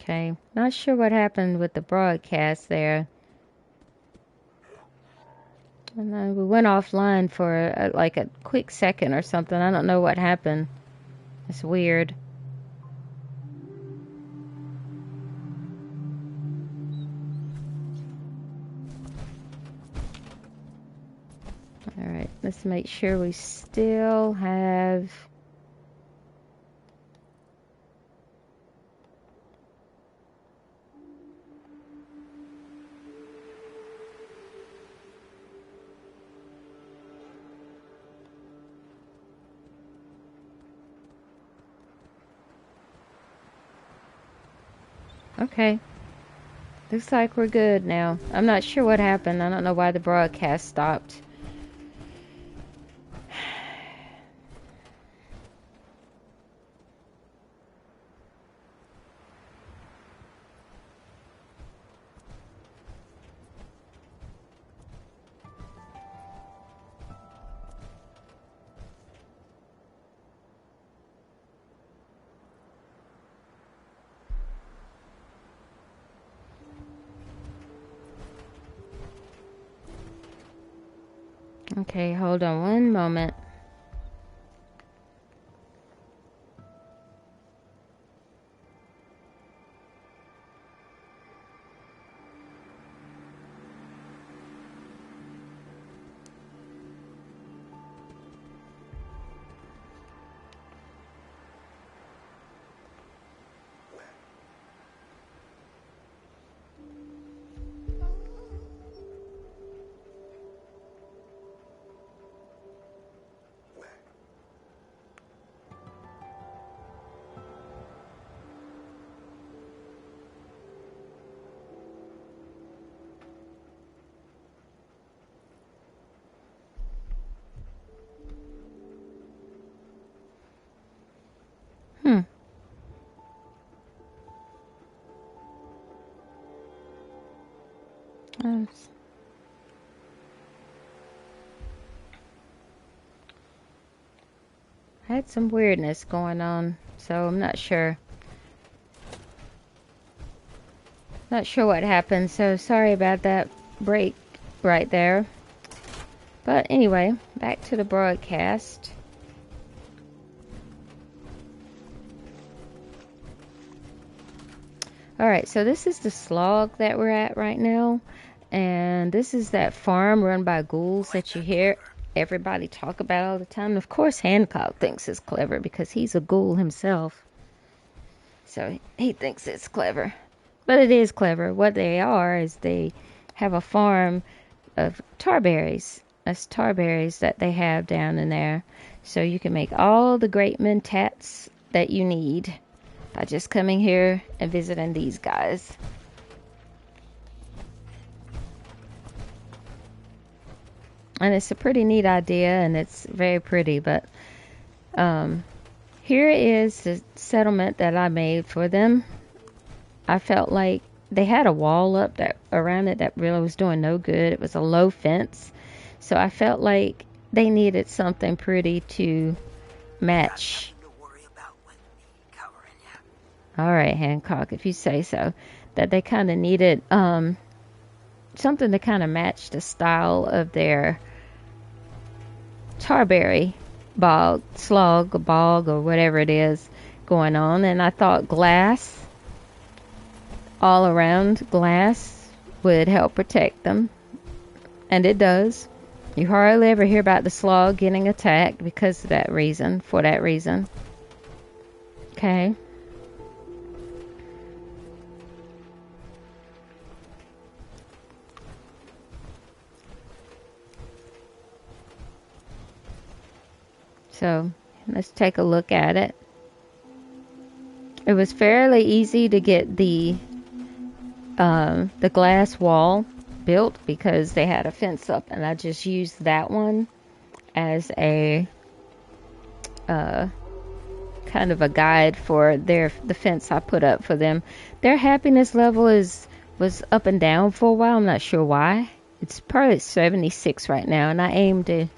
Okay, not sure what happened with the broadcast there. And then we went offline for like a quick second or something. I don't know what happened. It's weird. Alright, let's make sure we still have... Okay. Looks like we're good now. I'm not sure what happened. I don't know why the broadcast stopped. Okay, hold on one moment. I had some weirdness going on, so I'm not sure. Not sure what happened, so sorry about that break right there. But anyway, back to the broadcast. Alright, so this is the Slog that we're at right now. And this is that farm run by ghouls that you hear everybody talk about all the time. Of course, Hancock thinks it's clever because he's a ghoul himself. So he thinks it's clever. But it is clever. What they are is they have a farm of tarberries. That's tarberries that they have down in there. So you can make all the great mentats that you need by just coming here and visiting these guys. And it's a pretty neat idea, and it's very pretty. But here is the settlement that I made for them. I felt like they had a wall up that around it that really was doing no good. It was a low fence. So I felt like they needed something pretty to match. Alright, Hancock, if you say so. That they kind of needed something to kind of match the style of their tarberry bog, slog, bog, or whatever it is going on. And I thought glass, all around glass, would help protect them. And it does. You hardly ever hear about the slog getting attacked because of that reason, for that reason. Okay. So let's take a look at it. It was fairly easy to get the glass wall built because they had a fence up, and I just used that one as a kind of a guide for the fence I put up for them. Their happiness level was up and down for a while. I'm not sure why. It's probably 76 right now, and I aim to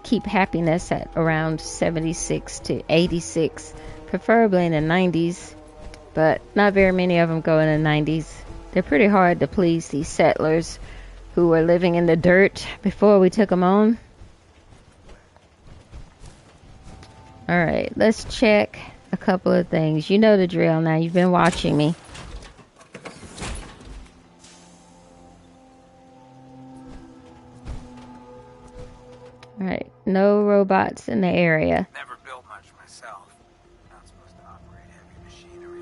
keep happiness at around 76 to 86, preferably in the 90s. but not very many of them go in the 90s. They're pretty hard to please, these settlers who were living in the dirt before we took them on. Alright, let's check a couple of things. You know the drill now. You've been watching me. Alright, no robots in the area. Never built much myself. Not supposed to operate heavy machinery.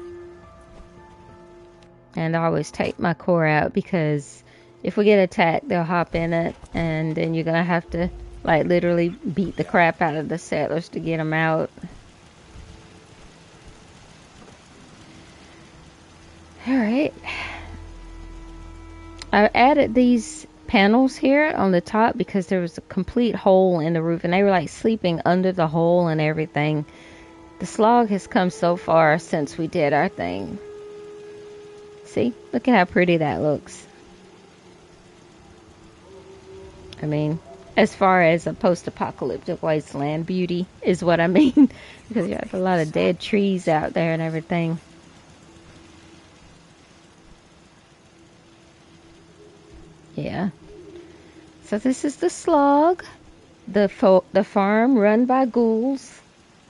And I always take my core out because if we get attacked, they'll hop in it, and then you're gonna have to, like, literally beat the crap out of the settlers to get them out. Alright. I added these panels here on the top because there was a complete hole in the roof, and they were like sleeping under the hole and everything. The slog has come so far since we did our thing. See? Look at how pretty that looks. I mean, as far as a post-apocalyptic wasteland beauty is what I mean. Because you have a lot of dead trees out there and everything. Yeah. So this is the slog. The farm run by ghouls.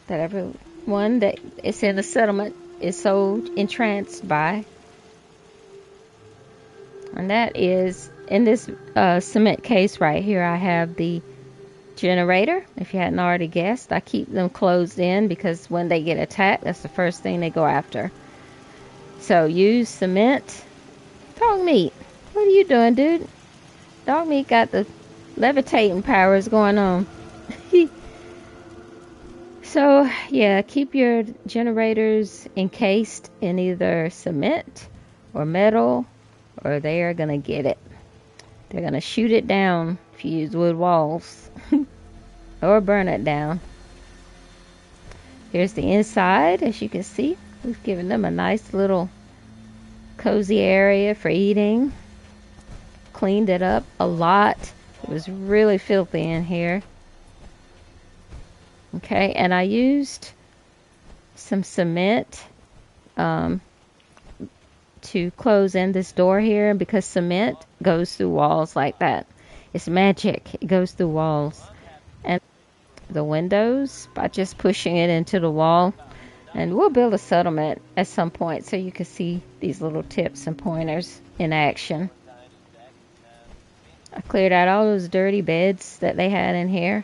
That everyone that is in the settlement is so entranced by. And that is, in this cement case right here, I have the generator. If you hadn't already guessed, I keep them closed in because when they get attacked, that's the first thing they go after. So use cement. Dog meat, what are you doing, dude? Dog meat got the levitating powers going on. So yeah, keep your generators encased in either cement or metal, or they are gonna get it. They're gonna shoot it down if you use wood walls or burn it down. Here's the inside. As you can see, we've given them a nice little cozy area for eating. Cleaned it up a lot. It was really filthy in here. Okay, and I used some cement to close in this door here, because cement goes through walls like that. It's magic. It goes through walls. And the windows by just pushing it into the wall. And we'll build a settlement at some point so you can see these little tips and pointers in action. I cleared out all those dirty beds that they had in here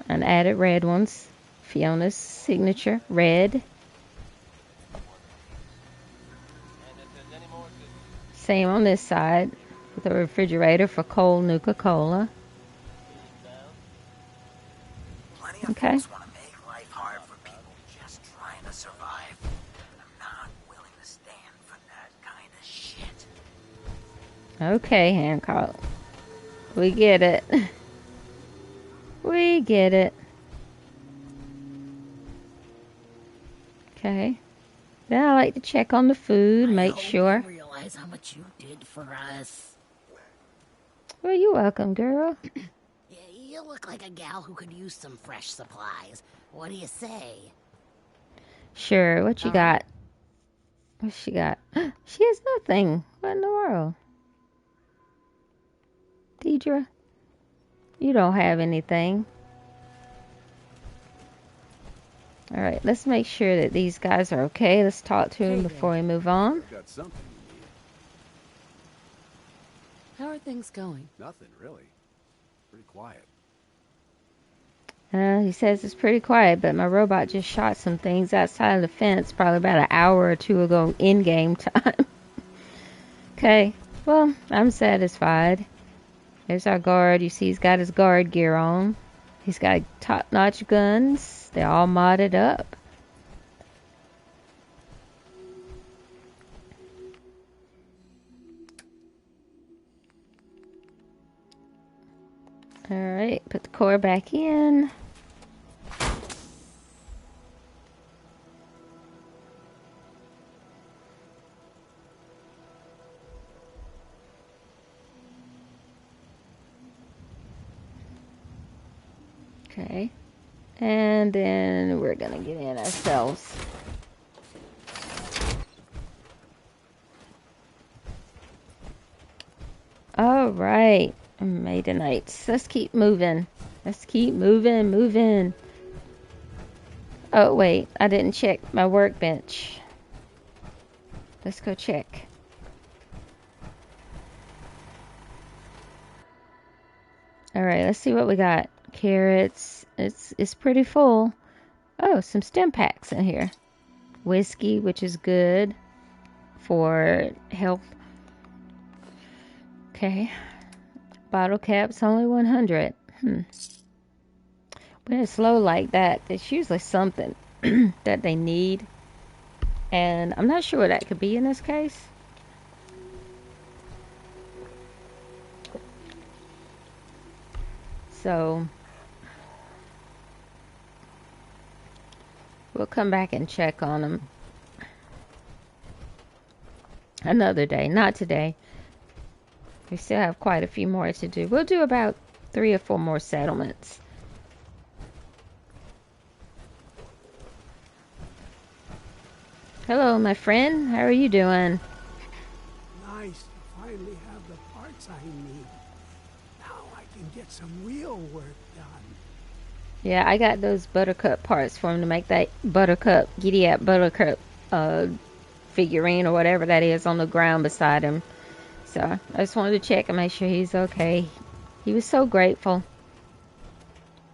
and added red ones. Fiona's signature, red. Same on this side with a refrigerator for cold Nuka-Cola. Okay. Folks want to make life hard for people just trying to survive. I'm not willing to stand for that kind of shit. Okay, Hancock. We get it. We get it. Okay. Then I like to check on the food, make sure. I realize how much you did for us. Well, you're welcome, girl. You look like a gal who could use some fresh supplies. What do you say? Sure, what you got? What she got? She has nothing. What in the world? Deidre, you don't have anything. Alright, let's make sure that these guys are okay. Let's talk to them before we move on. Got something. How are things going? Nothing, really. Pretty quiet. He says it's pretty quiet, but my robot just shot some things outside of the fence probably about an hour or two ago in-game time. Okay, well, I'm satisfied. There's our guard. You see he's got his guard gear on. He's got top-notch guns. They're all modded up. Alright, put the core back in. Okay. And then we're gonna get in ourselves. Alright, Maidenites. Let's keep moving. Let's keep moving. Oh, wait. I didn't check my workbench. Let's go check. Alright, let's see what we got. Carrots. It's pretty full. Oh, some stem packs in here. Whiskey, which is good for health. Okay. Bottle caps, only 100. When it's slow like that, it's usually something that they need. And I'm not sure what that could be in this case. So we'll come back and check on them another day, not today. We still have quite a few more to do. We'll do about 3 or 4 more settlements. Hello, my friend. How are you doing? Nice to finally have the parts I need. Now I can get some real work done. Yeah, I got those Buttercup parts for him to make that Buttercup, Giddy Up Buttercup figurine or whatever that is on the ground beside him. So I just wanted to check and make sure he's okay. He was so grateful.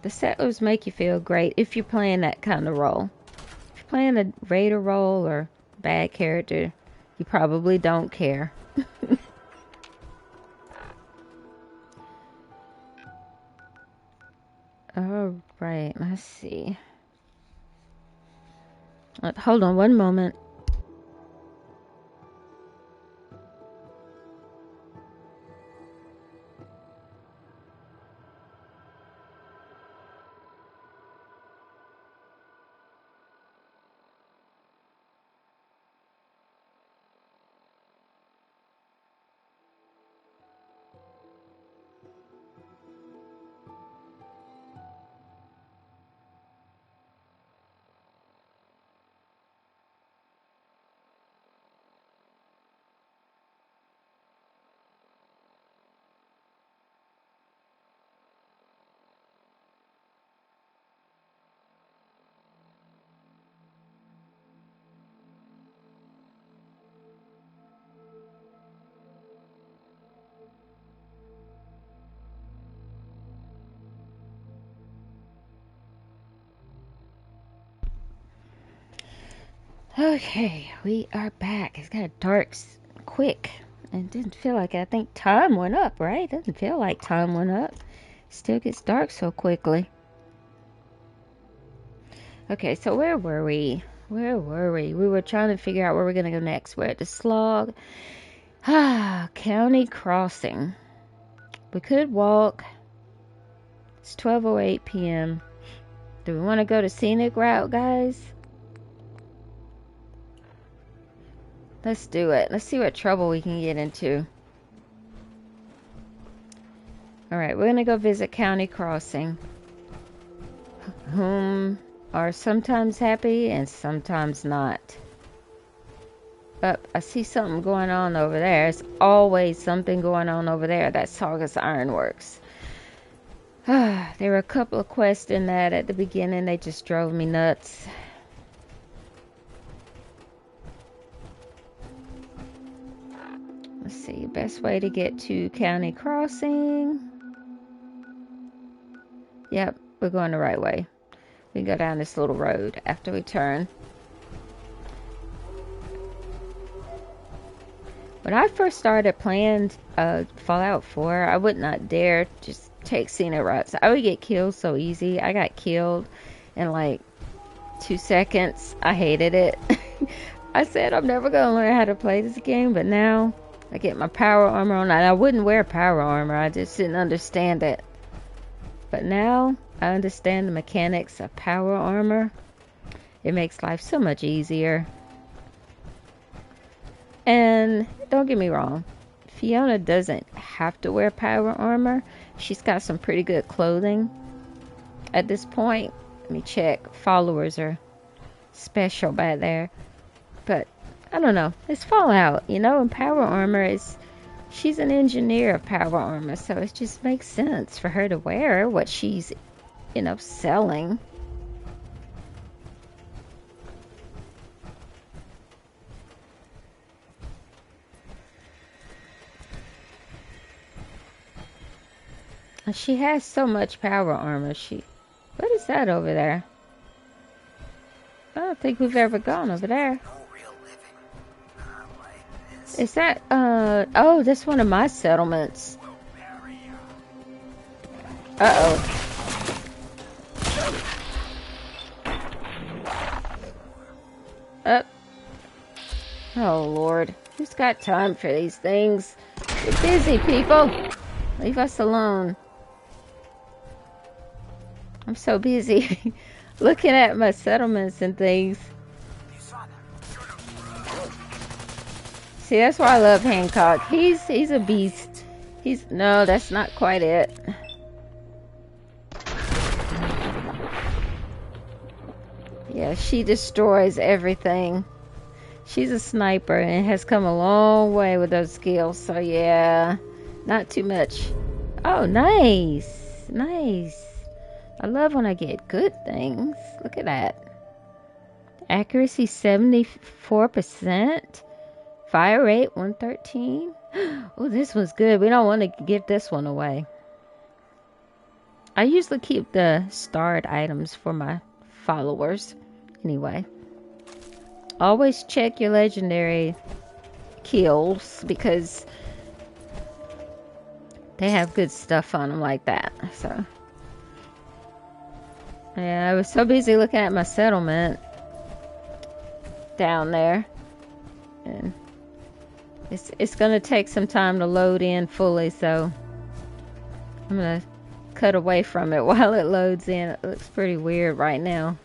The settlers make you feel great if you're playing that kind of role. If you're playing a raider role or bad character, you probably don't care. Alright, let's see. Hold on one moment. Okay, we are back. It's got dark quick. It didn't feel like it. I think time went up, right? It doesn't feel like time went up. Still gets dark so quickly. Okay, so where were we? We were trying to figure out where we're going to go next. We're at the Slog. County Crossing. We could walk. It's 12:08 p.m. Do we want to go the scenic route, guys? Let's do it. Let's see what trouble we can get into. Alright, we're going to go visit County Crossing. Whom are sometimes happy and sometimes not. But I see something going on over there. There's always something going on over there. That's Saugus Ironworks. There were a couple of quests in that at the beginning. They just drove me nuts. Let's see, best way to get to County Crossing. Yep, we're going the right way. We can go down this little road after we turn. When I first started playing Fallout 4, I would not dare just take scenic routes. I would get killed so easy. I got killed in like 2 seconds. I hated it. I said I'm never going to learn how to play this game, but now I get my power armor on. And I wouldn't wear power armor. I just didn't understand it. But now I understand the mechanics of power armor. It makes life so much easier. And don't get me wrong, Fiona doesn't have to wear power armor. She's got some pretty good clothing at this point. Let me check. Followers are special back there. But I don't know. It's Fallout, you know, and power armor is She's an engineer of power armor, so it just makes sense for her to wear what she's, selling. And she has so much power armor. What is that over there? I don't think we've ever gone over there. No real living. Not like this. Is that, oh, that's one of my settlements. Will bury you. Uh-oh. Oh, Lord. Who's got time for these things? We're busy, people. Leave us alone. I'm so busy looking at my settlements and things. You saw that. See, that's why I love Hancock. He's a beast. No, that's not quite it. Yeah, she destroys everything. She's a sniper and has come a long way with those skills. So yeah, not too much. Oh, nice. Nice. I love when I get good things. Look at that. Accuracy 74%. Fire rate 113. Oh, this one's good. We don't want to give this one away. I usually keep the starred items for my followers. Anyway. Always check your legendary kills because they have good stuff on them like that. So, yeah, I was so busy looking at my settlement down there. And it's going to take some time to load in fully, so I'm going to cut away from it while it loads in. It looks pretty weird right now.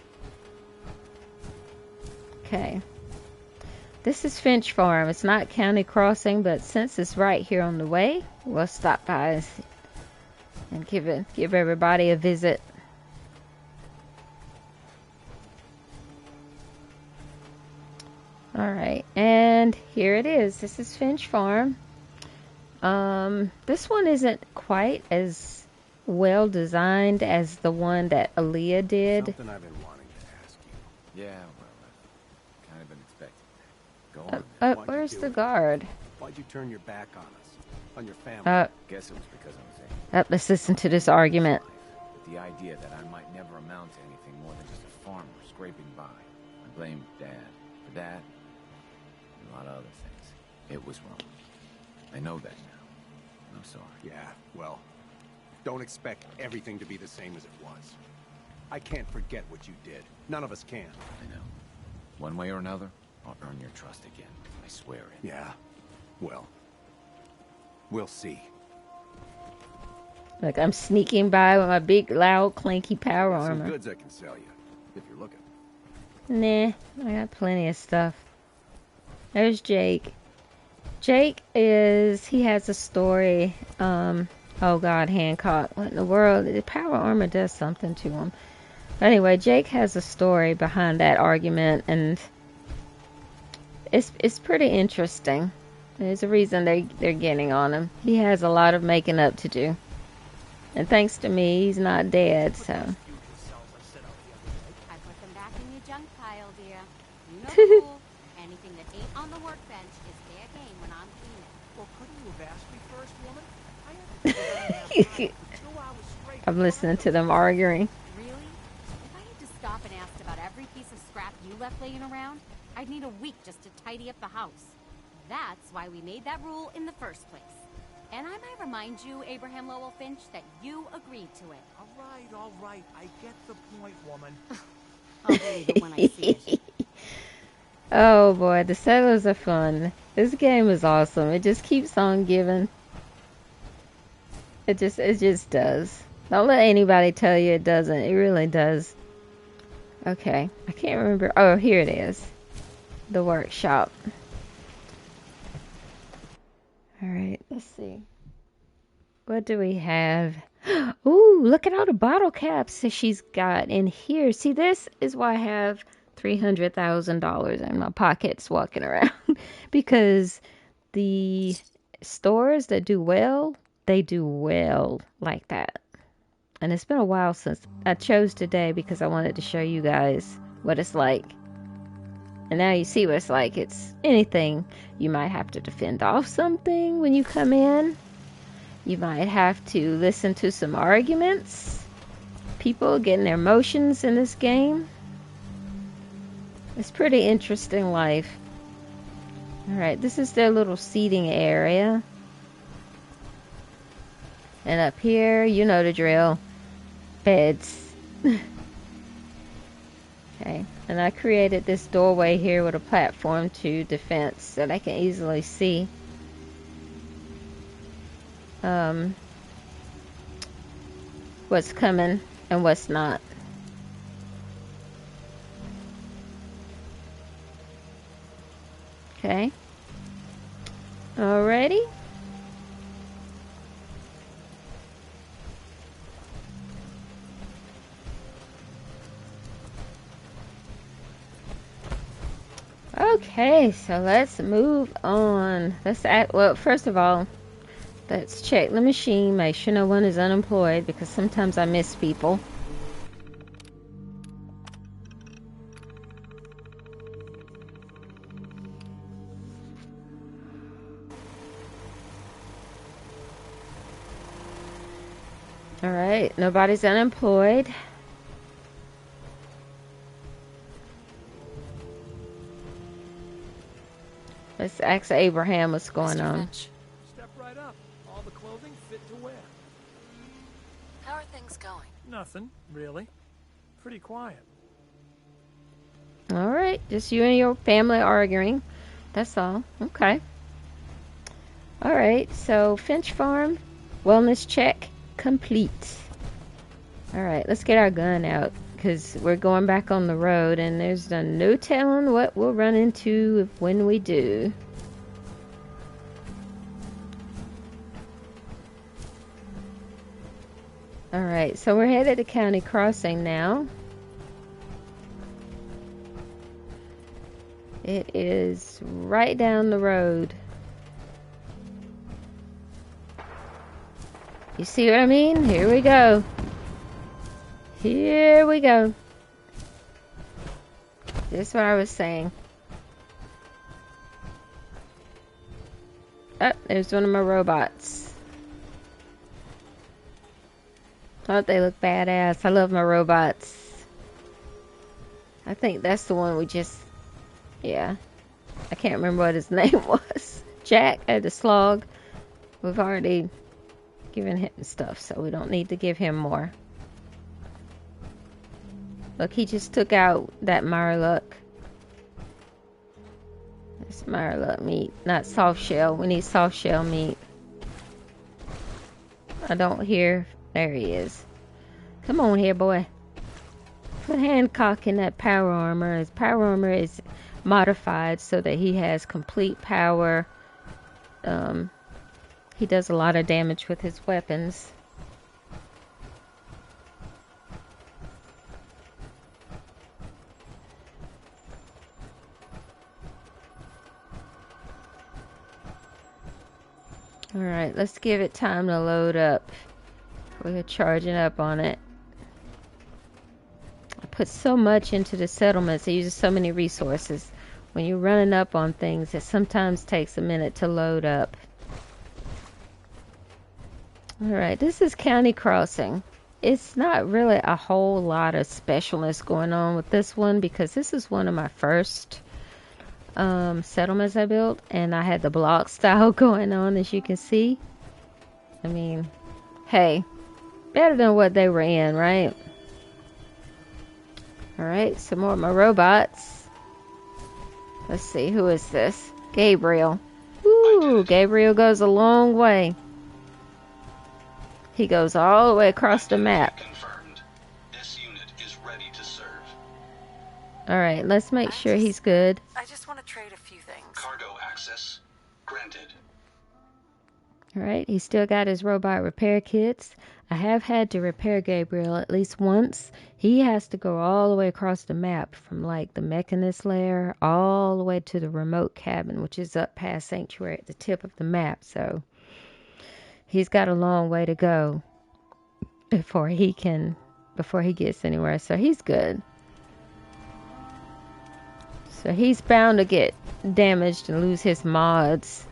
Okay. This is Finch Farm. It's not County Crossing, but since it's right here on the way, we'll stop by and give everybody a visit. Alright, and here it is. This is Finch Farm. This one isn't quite as well designed as the one that Aaliyah did. Something I've been wanting to ask you. Yeah, well, I've kind of been expecting that. Go on. Where's the guard? Why'd you turn your back on us? On your family? Guess it was because I was angry. Let's listen to this argument. With the idea that I might never amount to anything more than just a farmer scraping by. I blamed Dad for that and a lot of other things. It was wrong. I know that now. I'm sorry. Yeah, well, don't expect everything to be the same as it was. I can't forget what you did. None of us can. I know. One way or another, I'll earn your trust again. I swear it. Yeah, well, we'll see. Look, I'm sneaking by with my big, loud, clanky power Got some armor. goods I can sell you, if you're looking. Nah, I got plenty of stuff. There's Jake. Jake he has a story. Oh God, Hancock. What in the world? The power armor does something to him. But anyway, Jake has a story behind that argument, and it's pretty interesting. There's a reason they're getting on him. He has a lot of making up to do. And thanks to me, he's not dead, so. I put them back in your junk pile, dear. You know the rule. Anything that ain't on the workbench is fair game when I'm cleaning. Well, couldn't you have asked me first, woman? I had to 2 hours straight. I'm listening to them arguing. Really? If I had to stop and ask about every piece of scrap you left laying around, I'd need a week just to tidy up the house. That's why we made that rule in the first place. And I might remind you, Abraham Lowell Finch, that you agreed to it. All right. I get the point, woman. I'll believe it when I see it. Oh boy, the settlers are fun. This game is awesome. It just keeps on giving. It just does. Don't let anybody tell you it doesn't. It really does. Okay, I can't remember. Oh, here it is. The workshop. Alright, let's see. What do we have? Ooh, look at all the bottle caps that she's got in here. See, this is why I have $300,000 in my pockets walking around. Because stores that do well, they do well like that. And it's been a while since I chose today because I wanted to show you guys what it's like. And now you see what it's like. It's anything. You might have to defend off something when you come in. You might have to listen to some arguments. People getting their motions in this game. It's pretty interesting life. Alright, this is their little seating area. And up here, you know the drill. Beds. Okay, and I created this doorway here with a platform to defense so that I can easily see what's coming and what's not. Okay. Alrighty. Okay, so let's move on. Well, first of all, let's check the machine, make sure no one is unemployed, because sometimes I miss people. Alright, nobody's unemployed. Let's ask Abraham what's going Mr. on. Finch, Step right up. All the clothing fit to wear. how are things going? Nothing, really. Pretty quiet. Alright, just you and your family arguing. That's all. Okay. Alright, so Finch Farm, wellness check complete. Alright, let's get our gun out, because we're going back on the road, and there's no telling what we'll run into when we do. Alright, so we're headed to County Crossing now. It is right down the road. You see what I mean? Here we go. Here we go. That's what I was saying. Oh, there's one of my robots. Oh, they look badass. I love my robots. I think that's the one we just... Yeah. I can't remember what his name was. Jack, the Slog. We've already given him stuff, so we don't need to give him more. Look, he just took out that Mirelurk. That's Mirelurk meat, not soft shell. We need soft shell meat. I don't hear. There he is. Come on here, boy. Put Hancock in that power armor. His power armor is modified so that he has complete power. He does a lot of damage with his weapons. Alright, let's give it time to load up. We're charging up on it. I put so much into the settlements. It uses so many resources. When you're running up on things, it sometimes takes a minute to load up. Alright, this is County Crossing. It's not really a whole lot of specialness going on with this one because this is one of my first settlements I built, and I had the block style going on, as you can see. I mean, hey, better than what they were in, right? Alright, some more of my robots. Let's see, who is this? Gabriel. Ooh, Gabriel goes a long way. He goes all the way across the map. Confirmed. This unit is ready to serve. Alright, let's make sure he's good. I just want to trade a few things. Cargo access granted. Alright, he's still got his robot repair kits. I have had to repair Gabriel at least once. He has to go all the way across the map from like the Mechanist lair all the way to the remote cabin, which is up past Sanctuary at the tip of the map. So he's got a long way to go before he gets anywhere. So he's good. So he's bound to get damaged and lose his mods.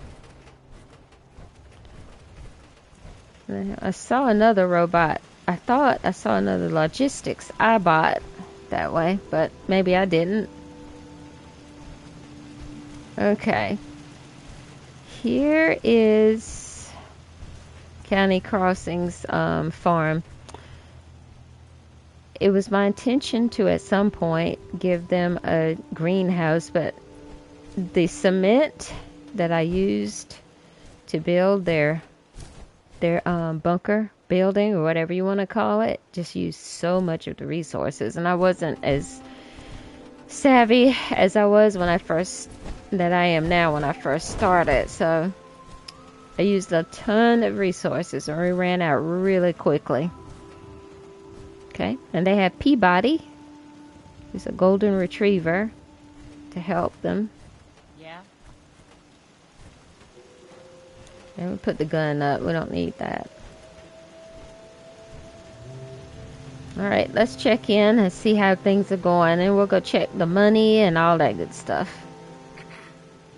I saw another robot. I thought I saw another logistics I bought that way, but maybe I didn't. Okay. Here is County Crossings farm. It was my intention to at some point give them a greenhouse, but the cement that I used to build their bunker building, or whatever you want to call it, just used so much of the resources, and I wasn't as savvy as I am now when I first started. So I used a ton of resources, and we ran out really quickly. Okay, and they have Peabody, who's a golden retriever, to help them. And we put the gun up. We don't need that. Alright, let's check in and see how things are going. And we'll go check the money and all that good stuff.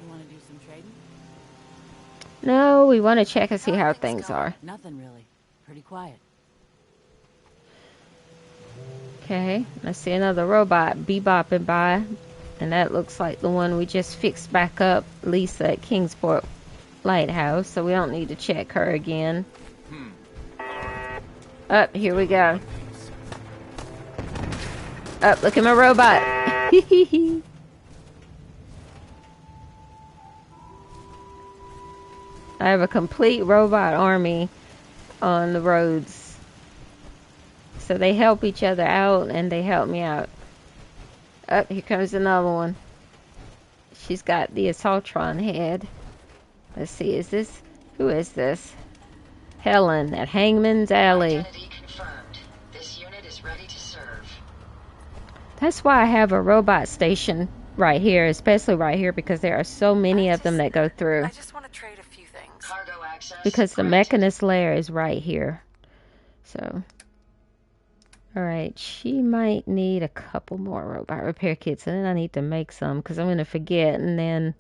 You want to do some trading? No, we want to check and see how things are. Nothing really. Pretty quiet. Okay, I see another robot bebopping by. And that looks like the one we just fixed back up, Lisa at Kingsport Lighthouse, so we don't need to check her again. Up, here we go. Up, look at my robot. I have a complete robot army on the roads. So they help each other out, and they help me out. Up, here comes another one. She's got the Assaultron head. Let's see, who is this? Helen at Hangman's Alley. Identity confirmed. This unit is ready to serve. That's why I have a robot station right here, especially right here, because there are so many of them that go through. I just want to trade a few things. Cargo access. Because the granted. Mechanist lair is right here. So, alright, she might need a couple more robot repair kits, and then I need to make some, because I'm going to forget, and then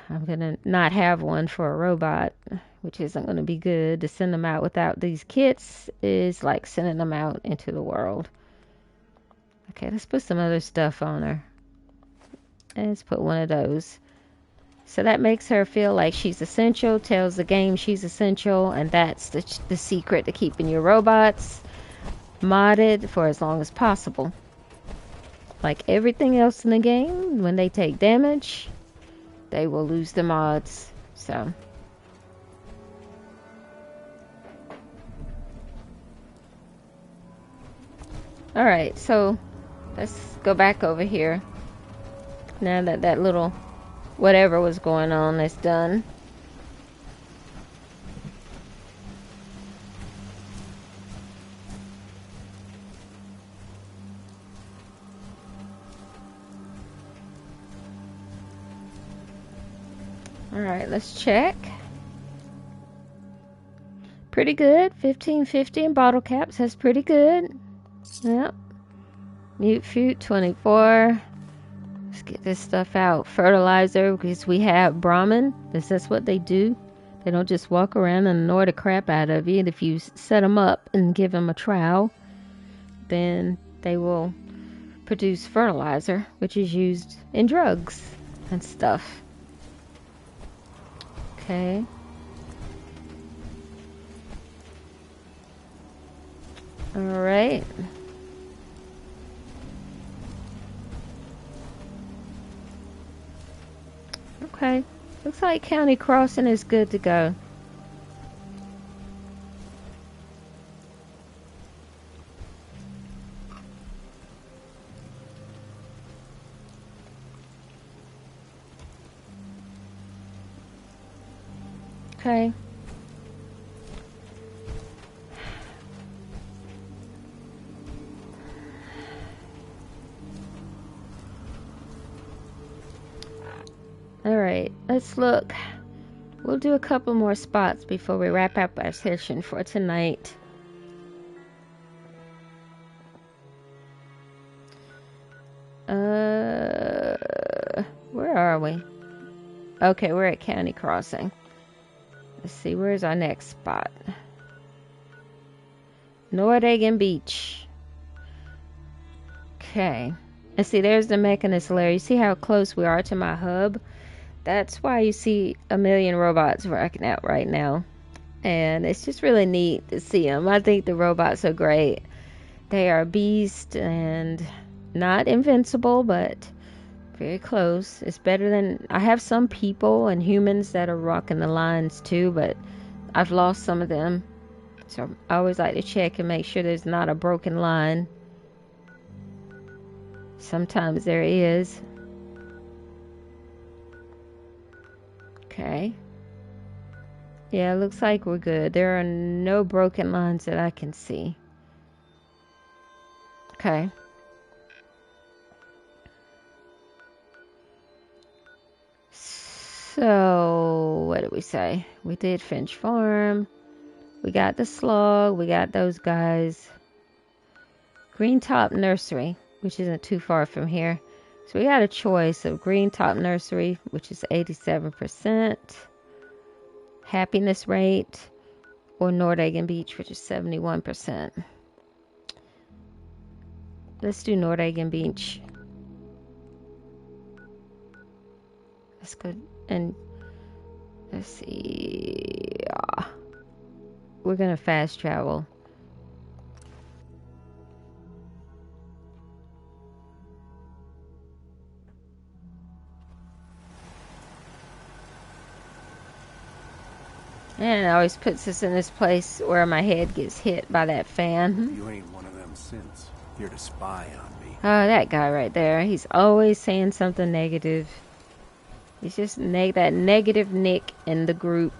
I'm going to not have one for a robot, which isn't going to be good. To send them out without these kits is like sending them out into the world. Okay, let's put some other stuff on her. Let's put one of those. So that makes her feel like she's essential, tells the game she's essential, and that's the secret to keeping your robots modded for as long as possible. Like everything else in the game, when they take damage, they will lose the mods. So alright, so let's go back over here. Now that that little whatever was going on is done. Alright, let's check. Pretty good. 1550 in bottle caps. That's pretty good. Yep. Mute fruit 24. Let's get this stuff out. Fertilizer, because we have Brahmin. That's what they do. They don't just walk around and annoy the crap out of you. And if you set them up and give them a trowel, then they will produce fertilizer, which is used in drugs and stuff. Okay. Alright. Okay. Looks like County Crossing is good to go. Okay. Alright, let's look. We'll do a couple more spots before we wrap up our session for tonight. Where are we? Okay, we're at County Crossing. Let's see, where's our next spot? Nordhagen Beach. Okay. And see, there's the mechanist layer. You see how close we are to my hub? That's why you see a million robots rocking out right now. And it's just really neat to see them. I think the robots are great. They are beasts and not invincible, but very close. It's better than... I have some people and humans that are rocking the lines too, but I've lost some of them. So I always like to check and make sure there's not a broken line. Sometimes there is. Okay. Yeah, it looks like we're good. There are no broken lines that I can see. Okay. So, what did we say? We did Finch Farm. We got the Slog. We got those guys. Green Top Nursery, which isn't too far from here. So we got a choice of Green Top Nursery, which is 87%. Happiness rate. Or Nordhagen Beach, which is 71%. Let's do Nordhagen Beach. That's good. And let's see. We're gonna fast travel. And it always puts us in this place where my head gets hit by that fan. You ain't one of them synths. Here to spy on me. Oh, that guy right there. He's always saying something negative. He's just that negative Nick in the group.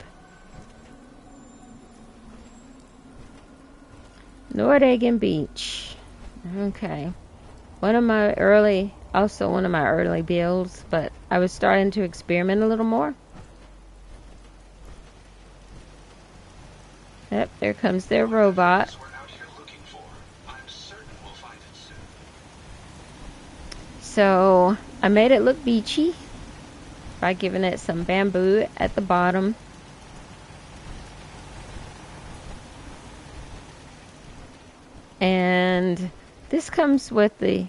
Nordhagen Beach. Okay. One of my early builds, but I was starting to experiment a little more. Yep, there comes their robot. So I made it look beachy by giving it some bamboo at the bottom. And this comes with the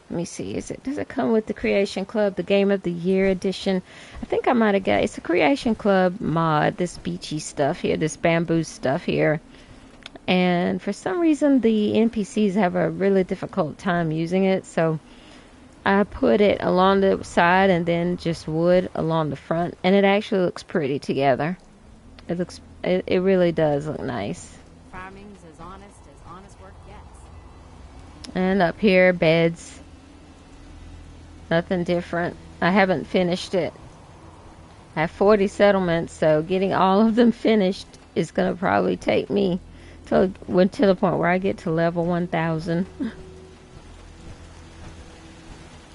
let me see, does it come with the Creation Club, the Game of the Year edition? I think I might have got, it's a Creation Club mod, this beachy stuff here, this bamboo stuff here. And for some reason the NPCs have a really difficult time using it, so I put it along the side and then just wood along the front, and it actually looks pretty together. It really does look nice. Farming's as honest work gets. And up here, beds. Nothing different. I haven't finished it. I have 40 settlements, so getting all of them finished is going to probably take me to the point where I get to level 1000.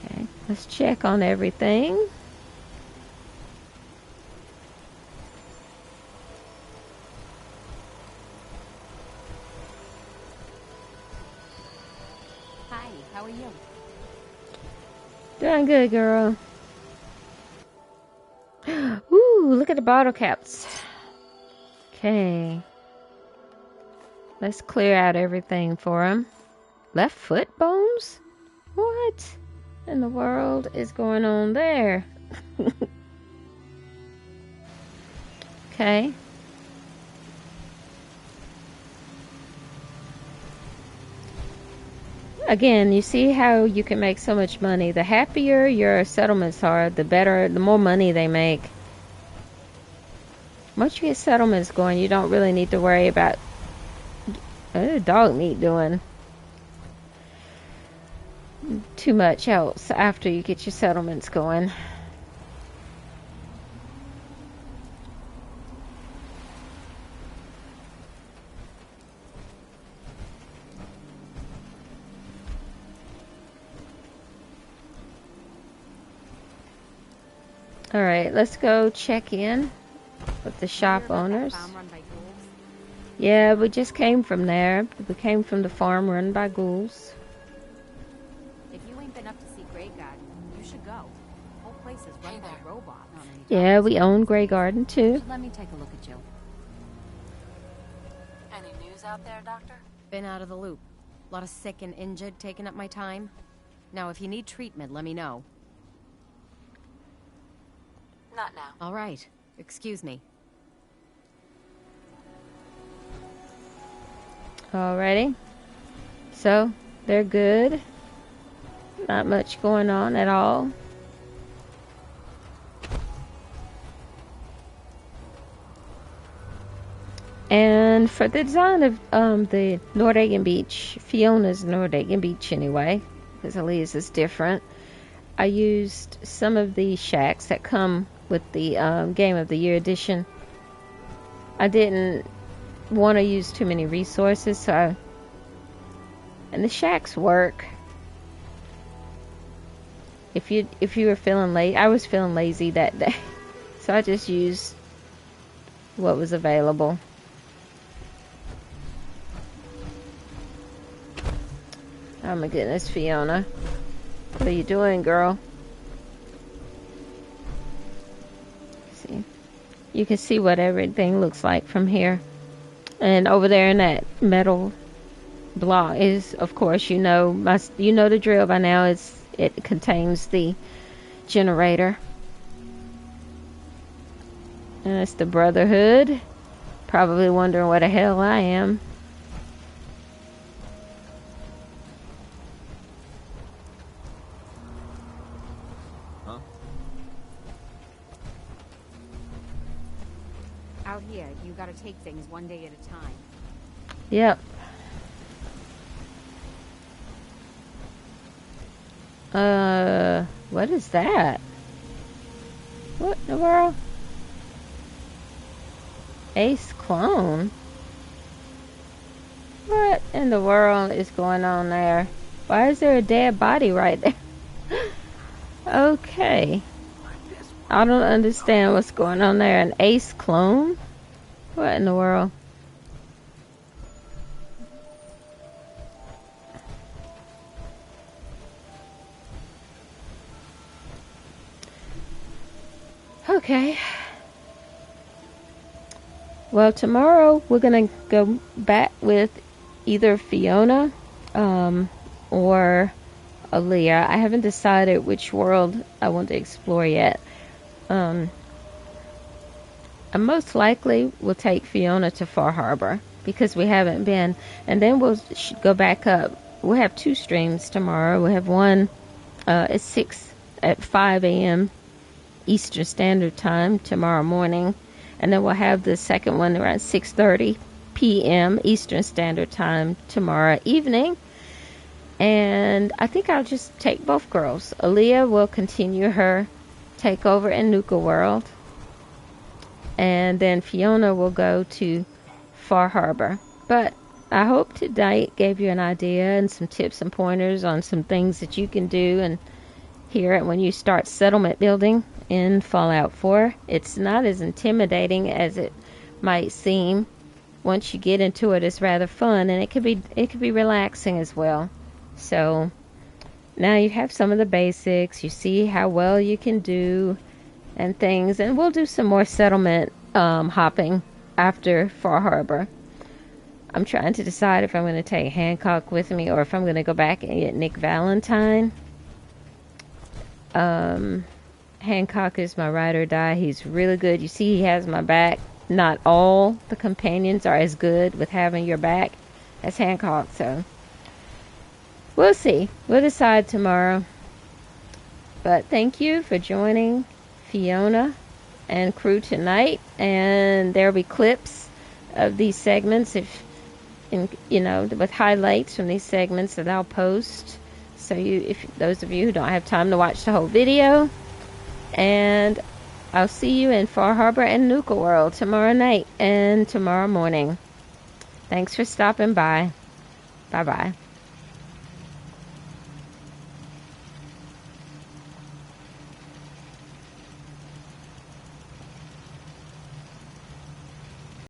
Okay, let's check on everything. Hi, how are you? Doing good, girl. Ooh, look at the bottle caps. Okay. Let's clear out everything for him. Left foot bones? What in the world is going on there? Okay. Again, you see how you can make so much money. The happier your settlements are, the more money they make. Once you get settlements going, you don't really need to worry about dog meat doing too much else after you get your settlements going. All right, let's go check in with the shop Hear about that owners. farm run by ghouls? Yeah, we just came from there. We came from the farm run by ghouls. If you ain't been up to see Grey Garden, you should go. The whole place is run by a robot. Not many Yeah, dogs. we own Grey Garden too. Let me take a look at you. Any news out there, Doctor? Been out of the loop. A lot of sick and injured taking up my time. Now, if you need treatment, let me know. Not now. All right. Excuse me. Alrighty. So, they're good. Not much going on at all. And for the design of the Nordhagen Beach, Fiona's Nordhagen Beach anyway, because Aaliyah's is different, I used some of the shacks that come with the Game of the Year edition. I didn't want to use too many resources, and the shacks work. If you were feeling late, I was feeling lazy that day, so I just used what was available. Oh my goodness, Fiona. What are you doing, girl? See. You can see what everything looks like from here. And over there in that metal block is, of course, you know the drill by now. It contains the generator. And it's the Brotherhood. Probably wondering where the hell I am. Out here, you gotta take things one day at a time. Yep. What is that? What in the world? Ace clone? What in the world is going on there? Why is there a dead body right there? Okay. I don't understand what's going on there. An ace clone? What in the world? Okay. Well, tomorrow we're going to go back with either Fiona or Aaliyah. I haven't decided which world I want to explore yet. I most likely will take Fiona to Far Harbor because we haven't been. And then we'll go back up. We'll have 2 streams tomorrow. We'll have one at 5 a.m. Eastern Standard Time tomorrow morning. And then we'll have the second one around 6:30 p.m. Eastern Standard Time tomorrow evening. And I think I'll just take both girls. Aaliyah will continue her takeover in Nuka World. And then Fiona will go to Far Harbor. But I hope tonight gave you an idea and some tips and pointers on some things that you can do and hear it when you start settlement building in Fallout 4. It's not as intimidating as it might seem. Once you get into it, it's rather fun, and it could be relaxing as well. So now you have some of the basics. You see how well you can do and things, and we'll do some more settlement hopping after Far Harbor. I'm trying to decide if I'm going to take Hancock with me or if I'm going to go back and get Nick Valentine. Hancock is my ride or die. He's really good. You see, he has my back. Not all the companions are as good with having your back as Hancock, so we'll see. We'll decide tomorrow. But thank you for joining Fiona and crew tonight, and there'll be clips of these segments with highlights from these segments that I'll post. So if those of you who don't have time to watch the whole video, and I'll see you in Far Harbor and Nuka World tomorrow night and tomorrow morning. Thanks for stopping by. Bye-bye.